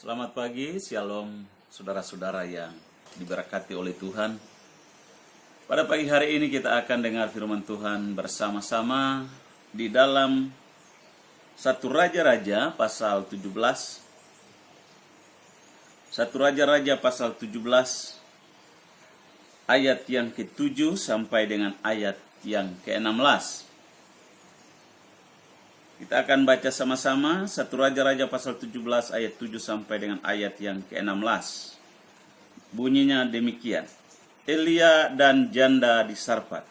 Selamat pagi, shalom saudara-saudara yang diberkati oleh Tuhan. Pada pagi hari ini kita akan dengar firman Tuhan bersama-sama di dalam 1 Raja-Raja pasal 17. 1 Raja-Raja pasal 17 ayat yang ke-7 sampai dengan ayat yang ke-16. Kita akan baca sama-sama 1 Raja-Raja pasal 17 ayat 7 sampai dengan ayat yang ke-16. Bunyinya demikian. Elia dan janda di Sarfat.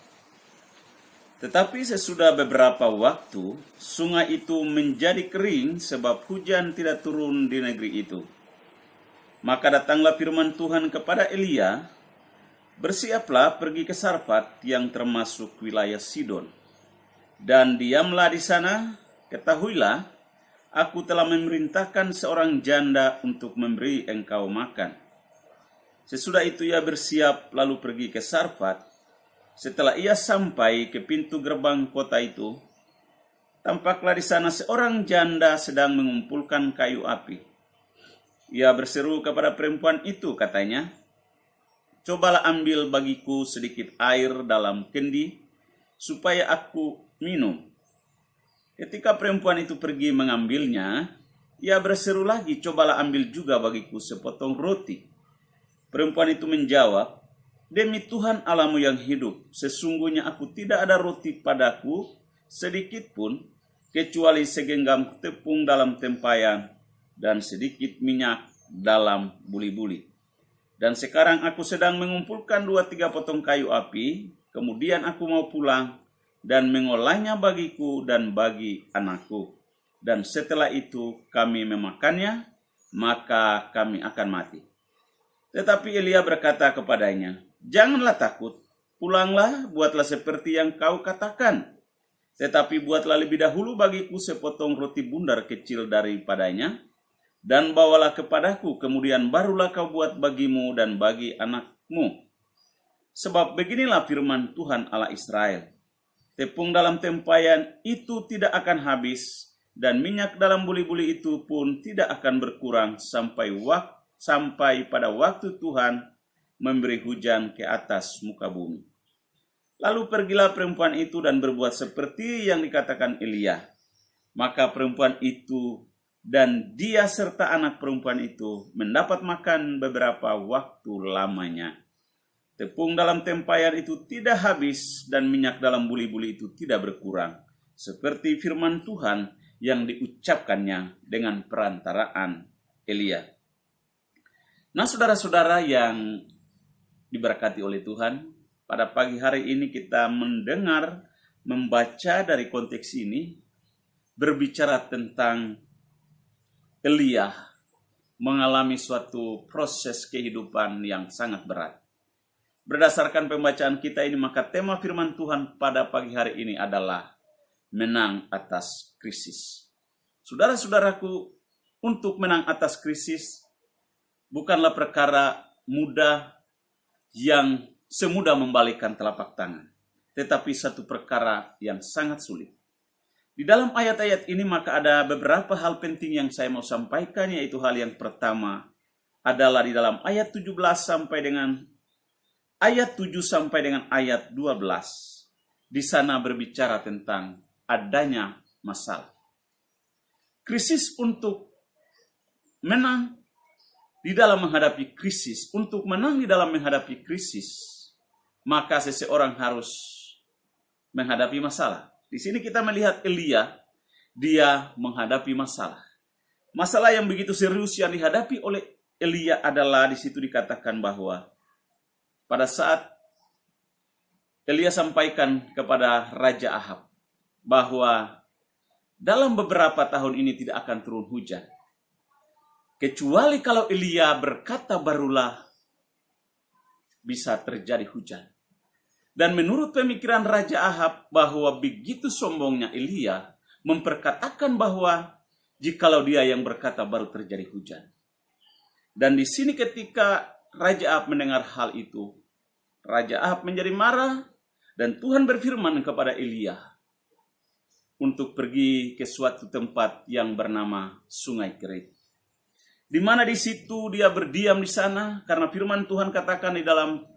Tetapi sesudah beberapa waktu, sungai itu menjadi kering sebab hujan tidak turun di negeri itu. Maka datanglah firman Tuhan kepada Elia, "Bersiaplah pergi ke Sarfat yang termasuk wilayah Sidon, dan diamlah di sana. Ketahuilah, aku telah memerintahkan seorang janda untuk memberi engkau makan." Sesudah itu ia bersiap lalu pergi ke Sarfat. Setelah ia sampai ke pintu gerbang kota itu, tampaklah di sana seorang janda sedang mengumpulkan kayu api. Ia berseru kepada perempuan itu, katanya, "Cobalah ambil bagiku sedikit air dalam kendi, supaya aku minum." Ketika perempuan itu pergi mengambilnya, ia berseru lagi, "Cobalah ambil juga bagiku sepotong roti." Perempuan itu menjawab, "Demi Tuhan Allahmu yang hidup, sesungguhnya aku tidak ada roti padaku sedikit pun, kecuali segenggam tepung dalam tempayan dan sedikit minyak dalam buli-buli. Dan sekarang aku sedang mengumpulkan 2-3 potong kayu api, kemudian aku mau pulang dan mengolahnya bagiku dan bagi anakku. Dan setelah itu kami memakannya, maka kami akan mati." Tetapi Elia berkata kepadanya, "Janganlah takut, pulanglah, buatlah seperti yang kau katakan. Tetapi buatlah lebih dahulu bagiku sepotong roti bundar kecil daripadanya, dan bawalah kepadaku, kemudian barulah kau buat bagimu dan bagi anakmu. Sebab beginilah firman Tuhan Allah Israel, tepung dalam tempayan itu tidak akan habis, dan minyak dalam buli-buli itu pun tidak akan berkurang sampai pada waktu Tuhan memberi hujan ke atas muka bumi." Lalu pergilah perempuan itu dan berbuat seperti yang dikatakan Elia. Maka perempuan itu dan dia serta anak perempuan itu mendapat makan beberapa waktu lamanya. Tepung dalam tempayan itu tidak habis dan minyak dalam buli-buli itu tidak berkurang, seperti firman Tuhan yang diucapkannya dengan perantaraan Elia. Nah, saudara-saudara yang diberkati oleh Tuhan, pada pagi hari ini kita membaca dari konteks ini, berbicara tentang Elia mengalami suatu proses kehidupan yang sangat berat. Berdasarkan pembacaan kita ini, maka tema firman Tuhan pada pagi hari ini adalah menang atas krisis. Saudara-saudaraku, untuk menang atas krisis bukanlah perkara mudah yang semudah membalikkan telapak tangan, tetapi satu perkara yang sangat sulit. Di dalam ayat-ayat ini maka ada beberapa hal penting yang saya mau sampaikan, yaitu hal yang pertama adalah di dalam ayat 17 sampai dengan ayat 7 sampai dengan ayat 12. Di sana berbicara tentang adanya masalah. Krisis untuk menang di dalam menghadapi krisis. Untuk menang di dalam menghadapi krisis, maka seseorang harus menghadapi masalah. Di sini kita melihat Elia, dia menghadapi masalah. Masalah yang begitu serius yang dihadapi oleh Elia adalah di situ dikatakan bahwa pada saat Elia sampaikan kepada Raja Ahab bahwa dalam beberapa tahun ini tidak akan turun hujan, kecuali kalau Elia berkata barulah bisa terjadi hujan. Dan menurut pemikiran Raja Ahab bahwa begitu sombongnya Elia memperkatakan bahwa jikalau dia yang berkata baru terjadi hujan. Dan di sini ketika Raja Ahab mendengar hal itu, Raja Ahab menjadi marah dan Tuhan berfirman kepada Elia untuk pergi ke suatu tempat yang bernama Sungai Kerit. di mana di situ dia berdiam di sana karena firman Tuhan katakan di dalam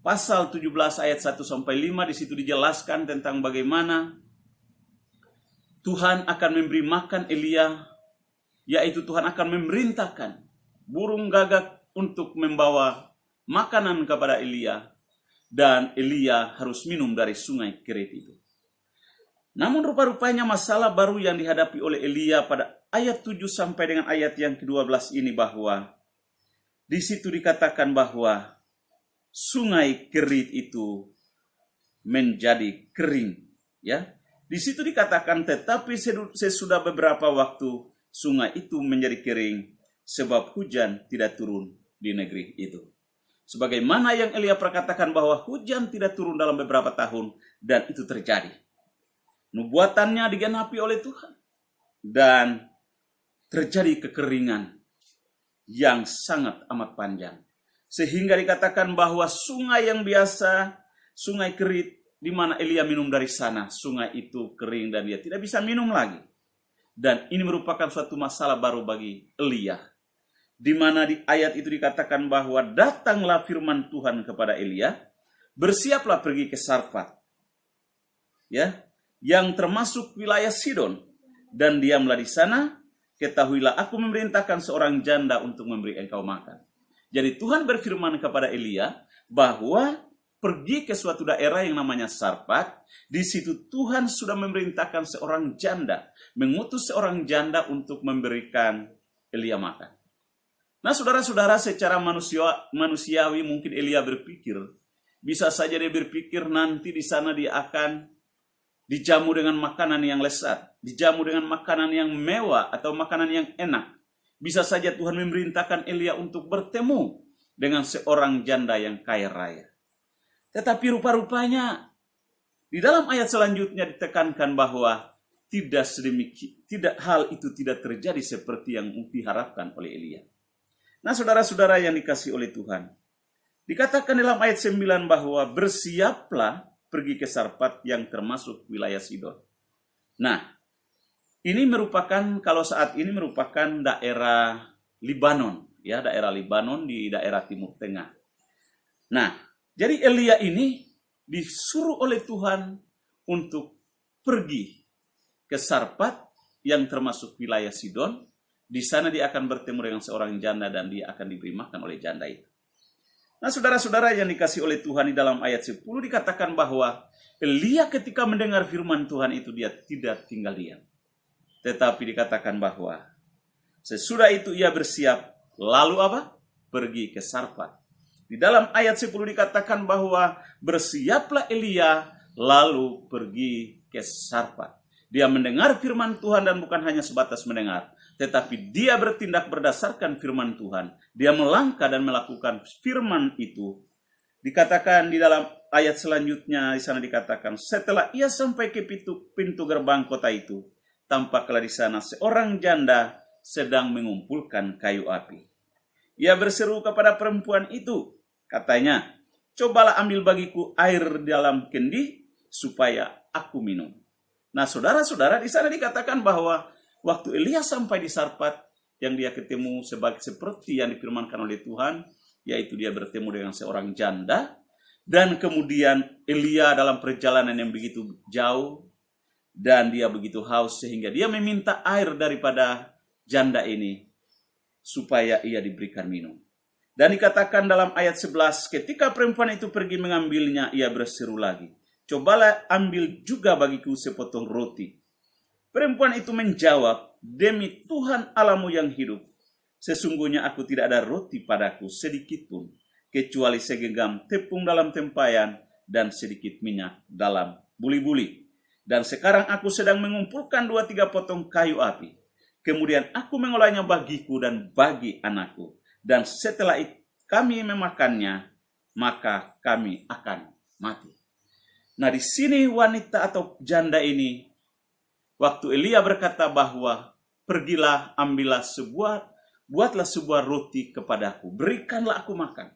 pasal 17 ayat 1 sampai 5 di situ dijelaskan tentang bagaimana Tuhan akan memberi makan Elia, yaitu Tuhan akan memerintahkan burung gagak untuk membawa makanan kepada Elia, dan Elia harus minum dari sungai Kerit itu. Namun rupa-rupanya masalah baru yang dihadapi oleh Elia pada ayat 7 sampai dengan ayat yang ke-12 ini, bahwa di situ dikatakan bahwa sungai Kerit itu menjadi kering, ya. Di situ dikatakan, tetapi sesudah beberapa waktu sungai itu menjadi kering sebab hujan tidak turun di negeri itu. Sebagaimana yang Elia perkatakan bahwa hujan tidak turun dalam beberapa tahun, dan itu terjadi. Nubuatannya digenapi oleh Tuhan dan terjadi kekeringan yang sangat amat panjang. Sehingga dikatakan bahwa sungai yang biasa, sungai Kerit, di mana Elia minum dari sana, sungai itu kering dan dia tidak bisa minum lagi. Dan ini merupakan suatu masalah baru bagi Elia. Di mana di ayat itu dikatakan bahwa datanglah firman Tuhan kepada Elia, bersiaplah pergi ke Sarfat, ya, yang termasuk wilayah Sidon, dan diamlah di sana. Ketahuilah aku memerintahkan seorang janda untuk memberi engkau makan. Jadi Tuhan berfirman kepada Elia bahwa pergi ke suatu daerah yang namanya Sarfat. Di situ Tuhan sudah memerintahkan seorang janda, mengutus seorang janda untuk memberikan Elia makan. Nah, saudara-saudara, secara manusiawi mungkin Elia berpikir, bisa saja dia berpikir nanti di sana dia akan dijamu dengan makanan yang lezat, dijamu dengan makanan yang mewah atau makanan yang enak. Bisa saja Tuhan memerintahkan Elia untuk bertemu dengan seorang janda yang kaya raya. Tetapi rupa-rupanya di dalam ayat selanjutnya ditekankan bahwa hal itu tidak terjadi seperti yang diharapkan oleh Elia. Nah, saudara-saudara yang dikasihi oleh Tuhan, dikatakan dalam ayat 9 bahwa bersiaplah pergi ke Sarfat yang termasuk wilayah Sidon. Nah, ini merupakan, kalau saat ini merupakan daerah Libanon, ya, daerah Libanon di daerah Timur Tengah. Nah, jadi Elia ini disuruh oleh Tuhan untuk pergi ke Sarfat yang termasuk wilayah Sidon. Di sana dia akan bertemu dengan seorang janda dan dia akan diberi makan oleh janda itu. Nah, saudara-saudara yang dikasihi oleh Tuhan, di dalam ayat 10 dikatakan bahwa Elia ketika mendengar firman Tuhan itu dia tidak tinggal diam. Tetapi dikatakan bahwa sesudah itu ia bersiap, lalu apa? Pergi ke Sarfat. Di dalam ayat 10 dikatakan bahwa bersiaplah Elia lalu pergi ke Sarfat. Dia mendengar firman Tuhan dan bukan hanya sebatas mendengar, tetapi dia bertindak berdasarkan firman Tuhan. Dia melangkah dan melakukan firman itu. Dikatakan di dalam ayat selanjutnya, di sana dikatakan, setelah ia sampai ke pintu gerbang kota itu, tampaklah di sana seorang janda sedang mengumpulkan kayu api. Ia berseru kepada perempuan itu, katanya, cobalah ambil bagiku air dalam kendi supaya aku minum. Nah, saudara-saudara, di sana dikatakan bahwa waktu Elia sampai di Sarfat, yang dia ketemu seperti yang difirmankan oleh Tuhan, yaitu dia bertemu dengan seorang janda, dan kemudian Elia dalam perjalanan yang begitu jauh, dan dia begitu haus sehingga dia meminta air daripada janda ini supaya ia diberikan minum. Dan dikatakan dalam ayat 11, ketika perempuan itu pergi mengambilnya, ia berseru lagi, cobalah ambil juga bagiku sepotong roti. Perempuan itu menjawab, demi Tuhan Allahmu yang hidup, sesungguhnya aku tidak ada roti padaku sedikit pun, kecuali segenggam tepung dalam tempayan dan sedikit minyak dalam buli-buli. Dan sekarang aku sedang mengumpulkan 2-3 potong kayu api. Kemudian aku mengolahnya bagiku dan bagi anakku. Dan setelah kami memakannya, maka kami akan mati. Nah, di sini wanita atau janda ini, waktu Elia berkata bahwa pergilah, buatlah sebuah roti kepadaku, berikanlah aku makan.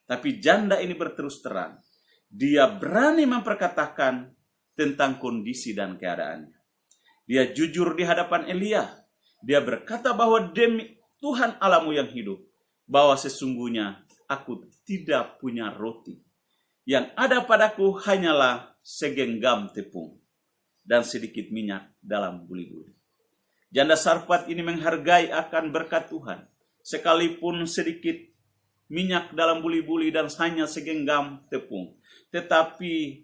Tapi janda ini berterus terang, dia berani memperkatakan tentang kondisi dan keadaannya. Dia jujur di hadapan Elia. Dia berkata bahwa Tuhan Allahmu yang hidup, bahwa sesungguhnya aku tidak punya roti. Yang ada padaku hanyalah segenggam tepung dan sedikit minyak dalam buli-buli. Janda Sarfat ini menghargai akan berkat Tuhan, sekalipun sedikit minyak dalam buli-buli dan hanya segenggam tepung. Tetapi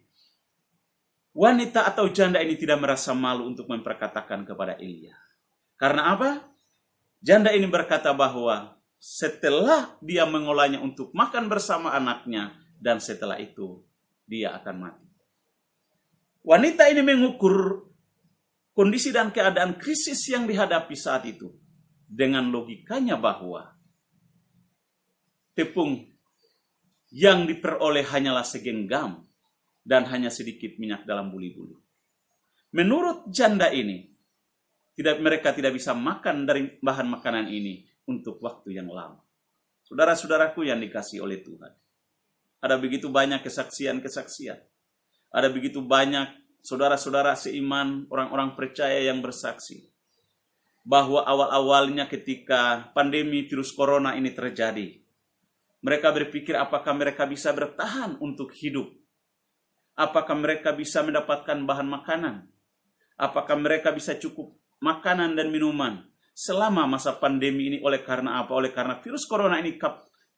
wanita atau janda ini tidak merasa malu untuk memperkatakan kepada Elia. Karena apa? Janda ini berkata bahwa setelah dia mengolahnya untuk makan bersama anaknya, dan setelah itu dia akan mati. Wanita ini mengukur kondisi dan keadaan krisis yang dihadapi saat itu dengan logikanya bahwa tepung yang diperoleh hanyalah segenggam dan hanya sedikit minyak dalam buli-buli. Menurut janda ini, mereka tidak bisa makan dari bahan makanan ini untuk waktu yang lama. Saudara-saudaraku yang dikasihi oleh Tuhan, ada begitu banyak kesaksian-kesaksian. Ada begitu banyak saudara-saudara seiman, orang-orang percaya yang bersaksi bahwa awal-awalnya ketika pandemi virus corona ini terjadi, mereka berpikir apakah mereka bisa bertahan untuk hidup? Apakah mereka bisa mendapatkan bahan makanan? Apakah mereka bisa cukup makanan dan minuman selama masa pandemi ini? Oleh karena apa? Oleh karena virus corona ini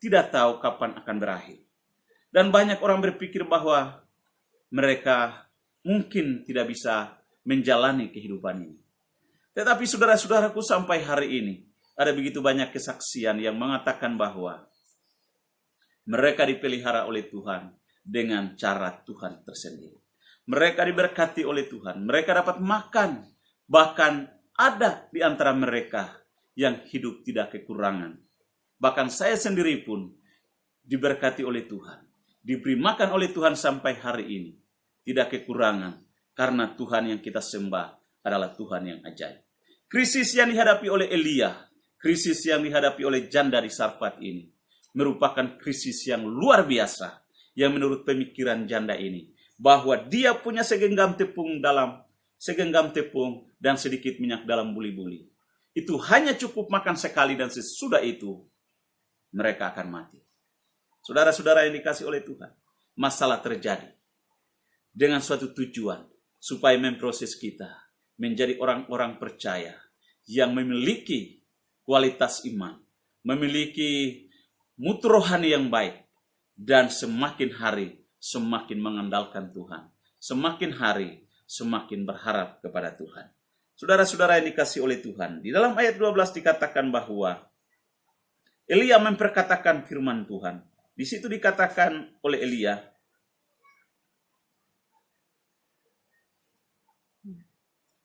tidak tahu kapan akan berakhir. Dan banyak orang berpikir bahwa mereka mungkin tidak bisa menjalani kehidupan ini. Tetapi saudara-saudaraku, sampai hari ini ada begitu banyak kesaksian yang mengatakan bahwa mereka dipelihara oleh Tuhan dengan cara Tuhan tersendiri. Mereka diberkati oleh Tuhan. Mereka dapat makan. Bahkan ada di antara mereka yang hidup tidak kekurangan. Bahkan saya sendiri pun diberkati oleh Tuhan. Diberi makan oleh Tuhan sampai hari ini. Tidak kekurangan. Karena Tuhan yang kita sembah adalah Tuhan yang ajaib. Krisis yang dihadapi oleh Elia, krisis yang dihadapi oleh janda di Sarfat ini, merupakan krisis yang luar biasa. Yang menurut pemikiran janda ini, bahwa dia punya segenggam tepung dan sedikit minyak dalam buli-buli. Itu hanya cukup makan sekali dan sesudah itu mereka akan mati. Saudara-saudara yang dikasih oleh Tuhan, masalah terjadi dengan suatu tujuan supaya memproses kita menjadi orang-orang percaya yang memiliki kualitas iman, memiliki mutu rohani yang baik, dan semakin hari semakin mengandalkan Tuhan, semakin hari semakin berharap kepada Tuhan. Saudara-saudara yang dikasih oleh Tuhan, di dalam ayat 12 dikatakan bahwa Elia memperkatakan firman Tuhan. Di situ dikatakan oleh Elia,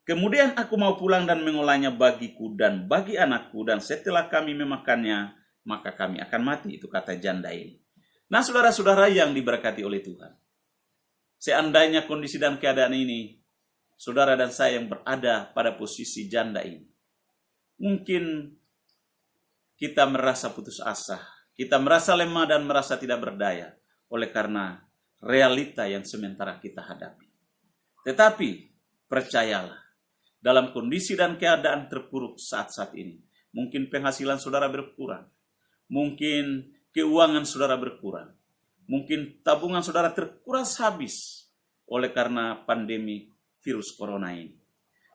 kemudian aku mau pulang dan mengolahnya bagiku dan bagi anakku, dan setelah kami memakannya, maka kami akan mati. Itu kata janda ini. Nah, saudara-saudara yang diberkati oleh Tuhan, seandainya kondisi dan keadaan ini, saudara dan saya yang berada pada posisi janda ini, mungkin kita merasa putus asa, kita merasa lemah dan merasa tidak berdaya oleh karena realita yang sementara kita hadapi. Tetapi percayalah, dalam kondisi dan keadaan terpuruk saat-saat ini, mungkin penghasilan saudara berkurang, mungkin keuangan saudara berkurang, mungkin tabungan saudara terkuras habis oleh karena pandemi virus corona ini.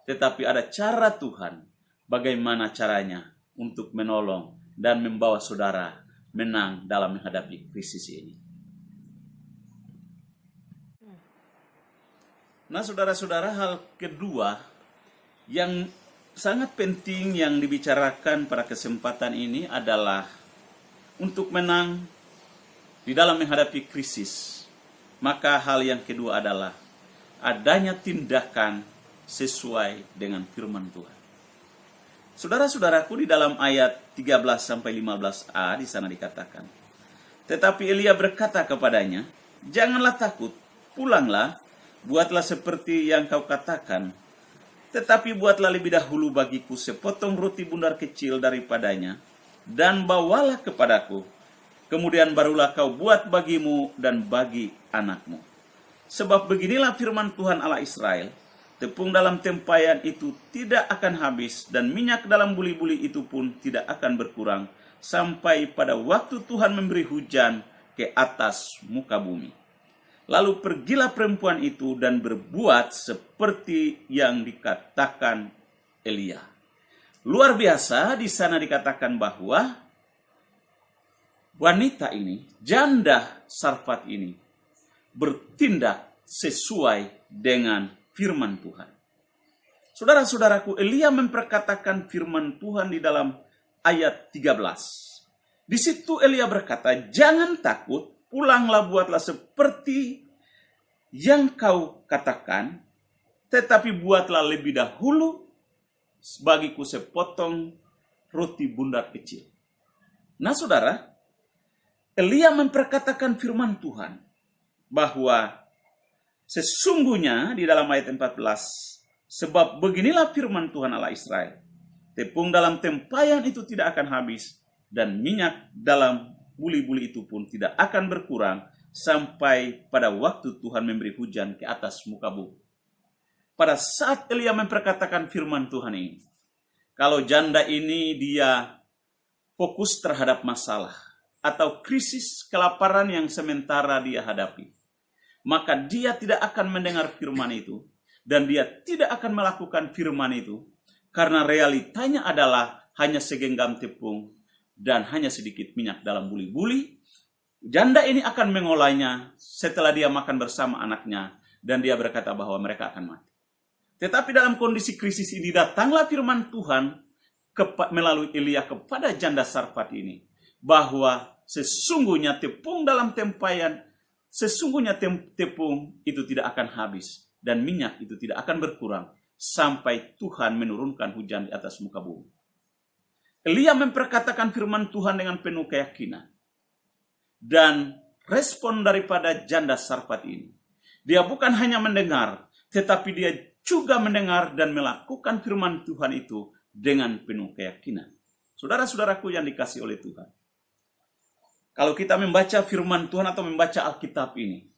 Tetapi ada cara Tuhan, bagaimana caranya untuk menolong dan membawa saudara menang dalam menghadapi krisis ini. Nah, saudara-saudara, hal kedua yang sangat penting yang dibicarakan pada kesempatan ini adalah untuk menang di dalam menghadapi krisis. Maka hal yang kedua adalah adanya tindakan sesuai dengan firman Tuhan. Saudara-saudaraku, di dalam ayat 13-15a di sana dikatakan, tetapi Elia berkata kepadanya, janganlah takut, pulanglah, buatlah seperti yang kau katakan, tetapi buatlah lebih dahulu bagiku sepotong roti bundar kecil daripadanya, dan bawalah kepadaku, kemudian barulah kau buat bagimu dan bagi anakmu. Sebab beginilah firman Tuhan Allah Israel, tepung dalam tempayan itu tidak akan habis, dan minyak dalam buli-buli itu pun tidak akan berkurang, sampai pada waktu Tuhan memberi hujan ke atas muka bumi. Lalu pergilah perempuan itu dan berbuat seperti yang dikatakan Elia. Luar biasa, di sana dikatakan bahwa wanita ini, janda Sarfat ini, bertindak sesuai dengan firman Tuhan. Saudara-saudaraku, Elia memperkatakan firman Tuhan di dalam ayat 13. Di situ Elia berkata, "Jangan takut, pulanglah buatlah seperti yang kau katakan, tetapi buatlah lebih dahulu bagiku sepotong roti bundar kecil." Nah saudara, Elia memperkatakan firman Tuhan bahwa sesungguhnya di dalam ayat 14, sebab beginilah firman Tuhan Allah Israel, tepung dalam tempayan itu tidak akan habis, dan minyak dalam buli-buli itu pun tidak akan berkurang, sampai pada waktu Tuhan memberi hujan ke atas muka bumi. Pada saat Elia memperkatakan firman Tuhan ini, kalau janda ini dia fokus terhadap masalah atau krisis kelaparan yang sementara dia hadapi, maka dia tidak akan mendengar firman itu, dan dia tidak akan melakukan firman itu, karena realitanya adalah hanya segenggam tepung dan hanya sedikit minyak dalam buli-buli. Janda ini akan mengolahnya setelah dia makan bersama anaknya, dan dia berkata bahwa mereka akan mati. Tetapi dalam kondisi krisis ini datanglah firman Tuhan melalui Elia kepada janda Sarfat ini, bahwa sesungguhnya tepung dalam tempayan, sesungguhnya tepung itu tidak akan habis, dan minyak itu tidak akan berkurang, sampai Tuhan menurunkan hujan di atas muka bumi. Elia memperkatakan firman Tuhan dengan penuh keyakinan. Dan respon daripada janda Sarfat ini, dia bukan hanya mendengar, tetapi dia juga mendengar dan melakukan firman Tuhan itu dengan penuh keyakinan. Saudara-saudaraku yang dikasihi oleh Tuhan, kalau kita membaca firman Tuhan atau membaca Alkitab ini,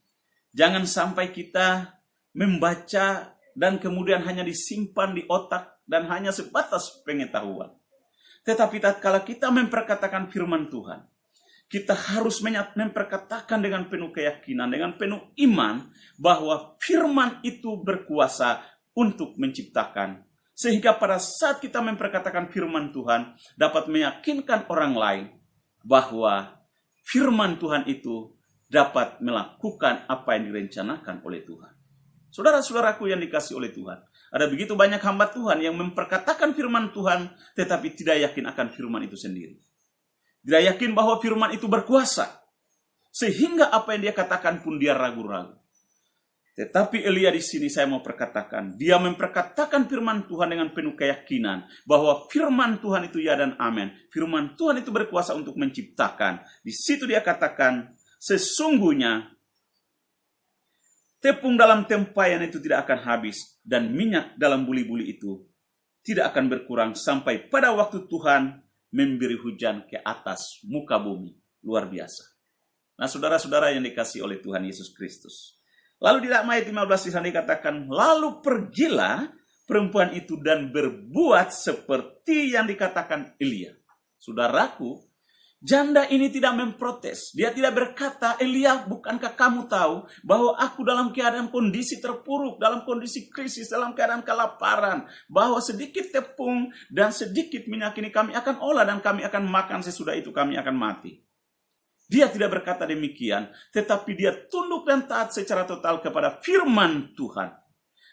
jangan sampai kita membaca dan kemudian hanya disimpan di otak dan hanya sebatas pengetahuan. Tetapi tatkala kita memperkatakan firman Tuhan, kita harus memperkatakan dengan penuh keyakinan, dengan penuh iman, bahwa firman itu berkuasa untuk menciptakan. Sehingga pada saat kita memperkatakan firman Tuhan, dapat meyakinkan orang lain bahwa firman Tuhan itu dapat melakukan apa yang direncanakan oleh Tuhan. Saudara-saudaraku yang dikasihi oleh Tuhan, ada begitu banyak hamba Tuhan yang memperkatakan firman Tuhan, tetapi tidak yakin akan firman itu sendiri. Tidak yakin bahwa firman itu berkuasa, sehingga apa yang dia katakan pun dia ragu-ragu. Tetapi Elia di sini saya mau perkatakan, dia memperkatakan firman Tuhan dengan penuh keyakinan bahwa firman Tuhan itu ya dan amin. Firman Tuhan itu berkuasa untuk menciptakan. Di situ dia katakan, sesungguhnya tepung dalam tempayan itu tidak akan habis, dan minyak dalam buli-buli itu tidak akan berkurang, sampai pada waktu Tuhan memberi hujan ke atas muka bumi. Luar biasa. Nah saudara-saudara yang dikasihi oleh Tuhan Yesus Kristus. Lalu di dalam ayat 15 di sana dikatakan, lalu pergilah perempuan itu dan berbuat seperti yang dikatakan Elia. Saudaraku, janda ini tidak memprotes. Dia tidak berkata, Elia, bukankah kamu tahu bahwa aku dalam keadaan kondisi terpuruk, dalam kondisi krisis, dalam keadaan kelaparan, bahwa sedikit tepung dan sedikit minyak ini kami akan olah dan kami akan makan, sesudah itu kami akan mati. Dia tidak berkata demikian, tetapi dia tunduk dan taat secara total kepada firman Tuhan.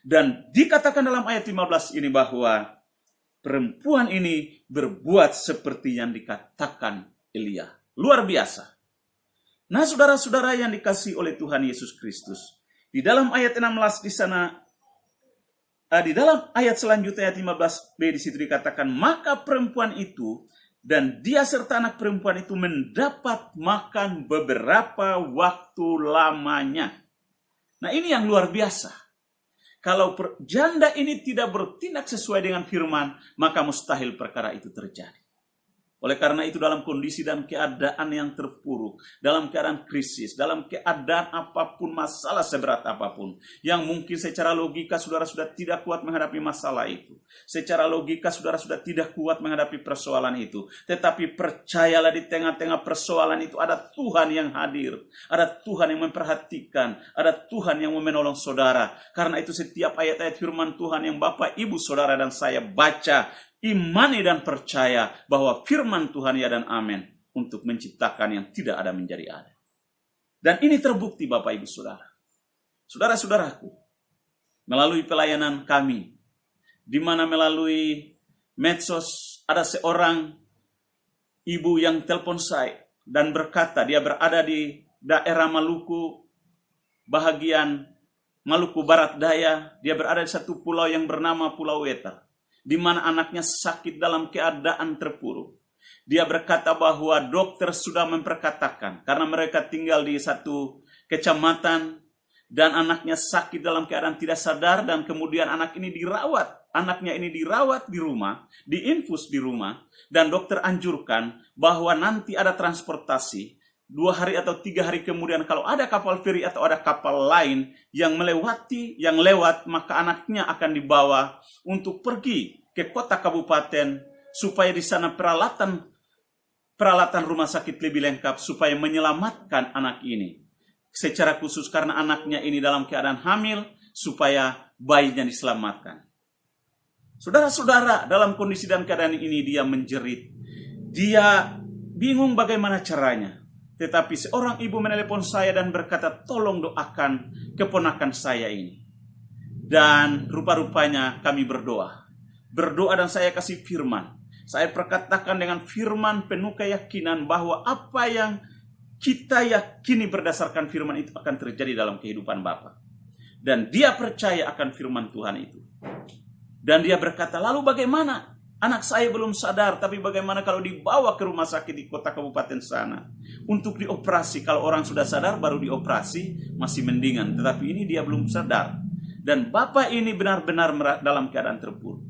Dan dikatakan dalam ayat 15 ini bahwa perempuan ini berbuat seperti yang dikatakan Elia. Luar biasa. Nah saudara-saudara yang dikasihi oleh Tuhan Yesus Kristus, di dalam ayat 16 di sana, di dalam ayat selanjutnya ayat 15b di situ dikatakan, maka perempuan itu dan dia serta anak perempuan itu mendapat makan beberapa waktu lamanya. Nah ini yang luar biasa. Kalau janda ini tidak bertindak sesuai dengan firman, maka mustahil perkara itu terjadi. Oleh karena itu dalam kondisi dan keadaan yang terpuruk, dalam keadaan krisis, dalam keadaan apapun, masalah seberat apapun, yang mungkin secara logika saudara sudah tidak kuat menghadapi masalah itu. Secara logika saudara sudah tidak kuat menghadapi persoalan itu. Tetapi percayalah di tengah-tengah persoalan itu ada Tuhan yang hadir. Ada Tuhan yang memperhatikan. Ada Tuhan yang menolong saudara. Karena itu setiap ayat-ayat firman Tuhan yang Bapak, Ibu, Saudara, dan saya baca, imani dan percaya bahwa firman Tuhan ya dan amin untuk menciptakan yang tidak ada menjadi ada. Dan ini terbukti Bapak, Ibu, Saudara. Saudara-saudaraku, melalui pelayanan kami, di mana melalui medsos ada seorang ibu yang telepon saya dan berkata dia berada di daerah Maluku, bahagian Maluku Barat Daya. Dia berada di satu pulau yang bernama Pulau Wetar, di mana anaknya sakit dalam keadaan terpuruk. Dia berkata bahwa dokter sudah memperkatakan, karena mereka tinggal di satu kecamatan, dan anaknya sakit dalam keadaan tidak sadar, dan kemudian anak ini dirawat. Anaknya ini dirawat di rumah, diinfus di rumah, dan dokter anjurkan bahwa nanti ada transportasi. 2 hari atau 3 hari kemudian kalau ada kapal feri atau ada kapal lain yang lewat, maka anaknya akan dibawa untuk pergi ke kota kabupaten supaya di sana peralatan rumah sakit lebih lengkap supaya menyelamatkan anak ini. Secara khusus karena anaknya ini dalam keadaan hamil supaya bayinya diselamatkan. Saudara-saudara, dalam kondisi dan keadaan ini dia menjerit. Dia bingung bagaimana caranya. Tetapi seorang ibu menelepon saya dan berkata, tolong doakan keponakan saya ini. Dan rupa-rupanya kami berdoa. Berdoa dan saya kasih firman. Saya perkatakan dengan firman penuh keyakinan bahwa apa yang kita yakini berdasarkan firman itu akan terjadi dalam kehidupan Bapak. Dan dia percaya akan firman Tuhan itu. Dan dia berkata, lalu bagaimana? Anak saya belum sadar, tapi bagaimana kalau dibawa ke rumah sakit di kota kabupaten sana untuk dioperasi? Kalau orang sudah sadar baru dioperasi masih mendingan, tetapi ini dia belum sadar. Dan Bapak ini benar-benar dalam keadaan terpuruk.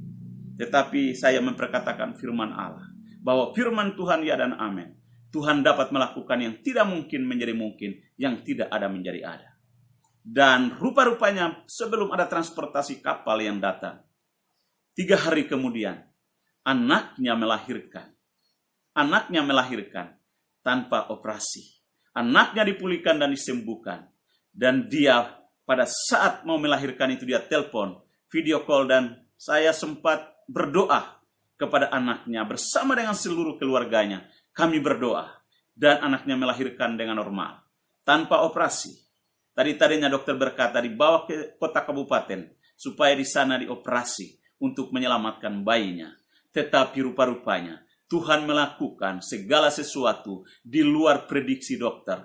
Tetapi saya memperkatakan firman Allah, bahwa firman Tuhan ya dan amin. Tuhan dapat melakukan yang tidak mungkin menjadi mungkin, yang tidak ada menjadi ada. Dan rupa-rupanya sebelum ada transportasi kapal yang datang, 3 hari kemudian, anaknya melahirkan tanpa operasi. Anaknya dipulihkan dan disembuhkan. Dan dia pada saat mau melahirkan itu dia telepon, video call, dan saya sempat berdoa kepada anaknya bersama dengan seluruh keluarganya. Kami berdoa dan anaknya melahirkan dengan normal tanpa operasi. Tadinya dokter berkata dibawa ke kota kabupaten supaya di sana dioperasi untuk menyelamatkan bayinya. Tetapi rupa-rupanya Tuhan melakukan segala sesuatu di luar prediksi dokter,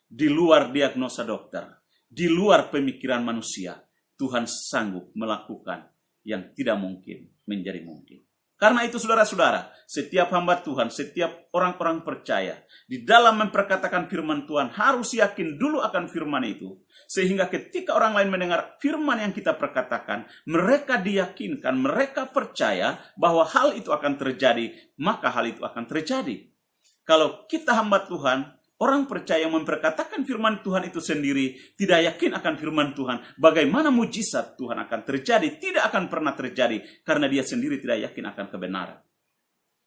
di luar diagnosa dokter, di luar pemikiran manusia. Tuhan sanggup melakukan yang tidak mungkin menjadi mungkin. Karena itu saudara-saudara, setiap hamba Tuhan, setiap orang-orang percaya di dalam memperkatakan firman Tuhan harus yakin dulu akan firman itu. Sehingga ketika orang lain mendengar firman yang kita perkatakan, mereka diyakinkan, mereka percaya bahwa hal itu akan terjadi, maka hal itu akan terjadi. Kalau kita hamba Tuhan, orang percaya yang memperkatakan firman Tuhan itu sendiri tidak yakin akan firman Tuhan, bagaimana mujizat Tuhan akan terjadi? Tidak akan pernah terjadi karena dia sendiri tidak yakin akan kebenaran.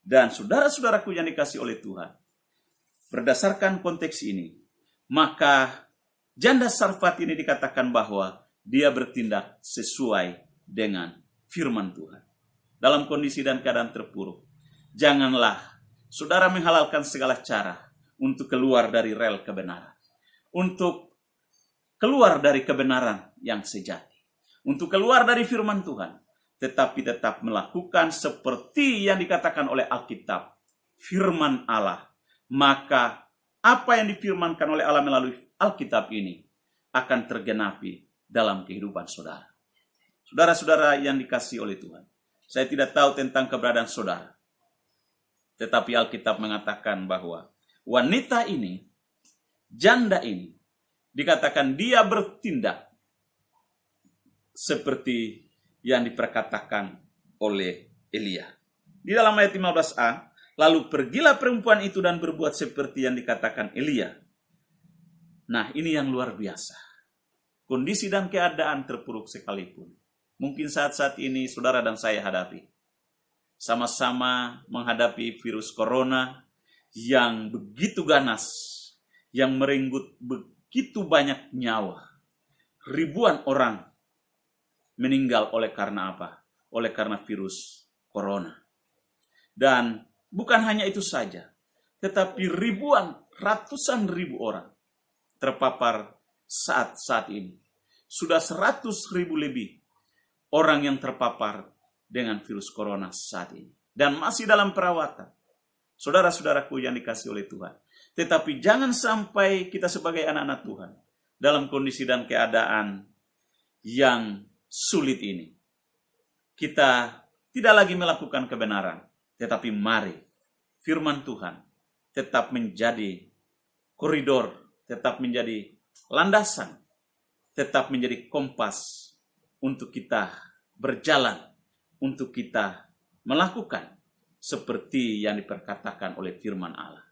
Dan saudara-saudaraku yang dikasih oleh Tuhan, berdasarkan konteks ini, maka janda Sarfat ini dikatakan bahwa dia bertindak sesuai dengan firman Tuhan. Dalam kondisi dan keadaan terpuruk, janganlah saudara menghalalkan segala cara untuk keluar dari rel kebenaran. Untuk keluar dari kebenaran yang sejati. Untuk keluar dari firman Tuhan. Tetapi tetap melakukan seperti yang dikatakan oleh Alkitab. Firman Allah. Maka apa yang difirmankan oleh Allah melalui Alkitab ini akan tergenapi dalam kehidupan saudara. Saudara-saudara yang dikasihi oleh Tuhan. Saya tidak tahu tentang keberadaan saudara. Tetapi Alkitab mengatakan bahwa wanita ini, janda ini, dikatakan dia bertindak seperti yang diperkatakan oleh Elia. Di dalam ayat 15a, Lalu pergilah perempuan itu dan berbuat seperti yang dikatakan Elia. Nah, ini yang luar biasa. Kondisi dan keadaan terpuruk sekalipun. Mungkin saat-saat ini saudara dan saya hadapi. Sama-sama menghadapi virus corona yang begitu ganas, yang merenggut begitu banyak nyawa. Ribuan orang meninggal oleh karena apa? Oleh karena virus corona. Dan bukan hanya itu saja, tetapi ratusan ribu orang terpapar saat ini. Sudah 100.000 lebih orang yang terpapar dengan virus corona saat ini. Dan masih dalam perawatan. Saudara-saudaraku yang dikasihi oleh Tuhan. Tetapi jangan sampai kita sebagai anak-anak Tuhan dalam kondisi dan keadaan yang sulit ini, kita tidak lagi melakukan kebenaran, tetapi mari firman Tuhan tetap menjadi koridor, tetap menjadi landasan, tetap menjadi kompas untuk kita berjalan, untuk kita melakukan seperti yang diperkatakan oleh firman Allah.